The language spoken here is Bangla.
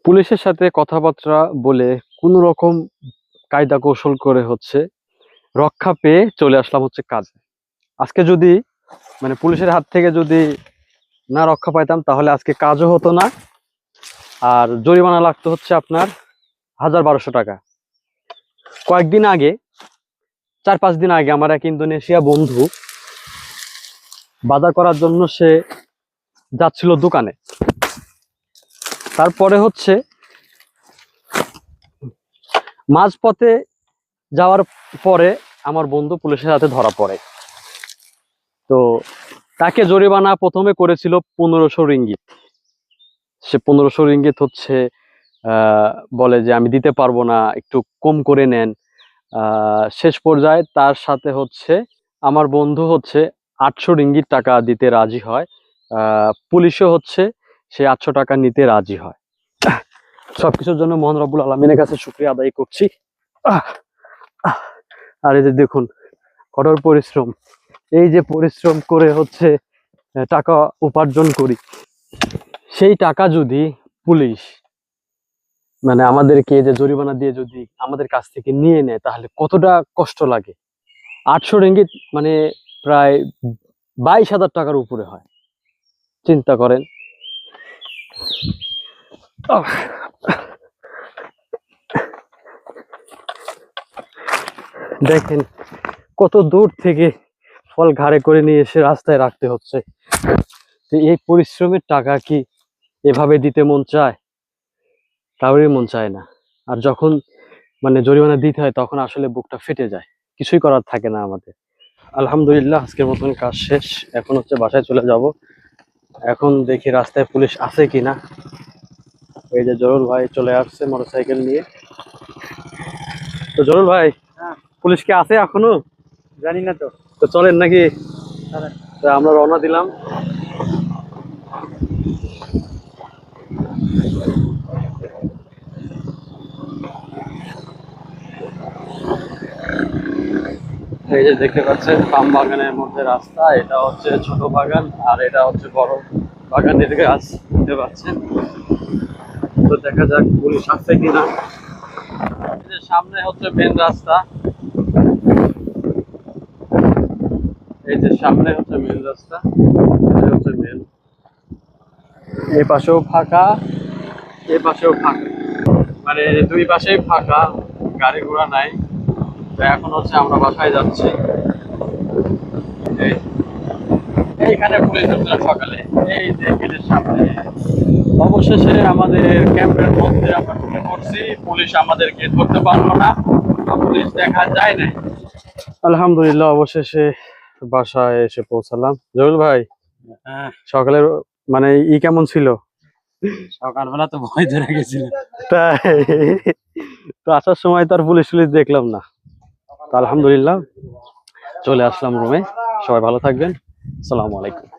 পুলিশের সাথে কথাবার্তা বলে কোনো রকম কায়দা কৌশল করে রক্ষা পেয়ে চলে আসলাম কাজে। আজকে যদি পুলিশের হাত থেকে যদি না রক্ষা পাইতাম তাহলে আজকে কাজও হতো না, আর জরিমানা লাগতো আপনার ১,০০০-১,২০০ টাকা। কয়েকদিন আগে, ৪-৫ দিন আগে আমার এক ইন্দোনেশিয়া বন্ধু বাজার করার জন্য সে যাচ্ছিল দোকানে। তারপরে মাঝপথে যাওয়ার পরে আমার বন্ধু পুলিশের হাতে ধরা পড়ে। তো তাকে জরিমানা প্রথমে করেছিল ১৫০০ রিঙ্গিত। সে ১৫০০ রিঙ্গিত বলে যে আমি দিতে পারবো না, একটু কম করে নেন। শেষ পর্যায়ে তার সাথে আমার বন্ধু ৮০০ রিঙ্গিত টাকা দিতে রাজি হয়। পুলিশও সে ৮০০ টাকা নিতে রাজি হয়। সবকিছুর জন্য মহান রব্বুল আলামিনের কাছে শুকরিয়া আদায় করছি। আর এই যে দেখুন, কঠোর পরিশ্রম, এই যে পরিশ্রম করে টাকা উপার্জন করি, সেই টাকা যদি পুলিশ আমাদেরকে যে জরিমানা দিয়ে যদি আমাদের কাছ থেকে নিয়ে নেয় তাহলে কতটা কষ্ট লাগে। ৮০০ রিঙ্গিত প্রায় ২২,০০০ টাকার উপরে হয়, চিন্তা করেন। দেখেন কত দূর থেকে ফল ঘাড়ে করে নিয়ে এসে রাস্তায় রাখতে হচ্ছে। এই পরিশ্রমের টাকা কি এভাবে দিতে মন চায়? কারোরই মন চায় না। আর যখন জরিমানা দিতে হয় তখন আসলে বুকটা ফেটে যায়, কিছুই করার থাকে না আমাদের। আলহামদুলিল্লাহ, আজকের মতন কাজ শেষ। এখন বাসায় চলে যাব। এখন দেখি রাস্তায় পুলিশ আছে কিনা। এই যে জরুল ভাই চলে আসছে মোটরসাইকেল নিয়ে। তো জরুল ভাই, পুলিশ কি আছে এখনো? জানি না তো। তো চলেন নাকি? তো আমরা রওনা দিলাম। এই যে দেখতে পাচ্ছেন পাম বাগানের মধ্যে রাস্তা, এটা ছোট বাগান আর এটা বড় বাগানের গাছ, দেখতে পাচ্ছেন। তো দেখা যাক পুলিশ আছে কিনা। এই যে সামনে মেন রাস্তা, এই যে সামনে মেন রাস্তা, এটা মেন। এই পাশেও ফাঁকা, এই পাশেও ফাঁকা, দুই পাশেই ফাঁকা, গাড়ি ঘোড়া নাই। তো এখন আমরা বাসায় যাচ্ছি। এইখানে পুলিশ সকালে, এই যে গেটের সামনে। অবশেষে আমাদের ক্যাম্পের মধ্যে আমরা ঢুকে পড়ছি। পুলিশ আমাদেরকে ধরতে পারলো না, পুলিশ দেখা যায় না। আলহামদুলিল্লাহ, অবশেষে বাসায় এসে পৌঁছালাম। জহুল ভাই, সকালের কেমন ছিল? সকালবেলা তো ভয় ধরে গেছিল। তাই? তো আসার সময় তো আর পুলিশ দেখলাম না। তো আলহামদুলিল্লাহ চলে আসলাম রুমে। সবাই ভালো থাকবেন। আসসালামু আলাইকুম।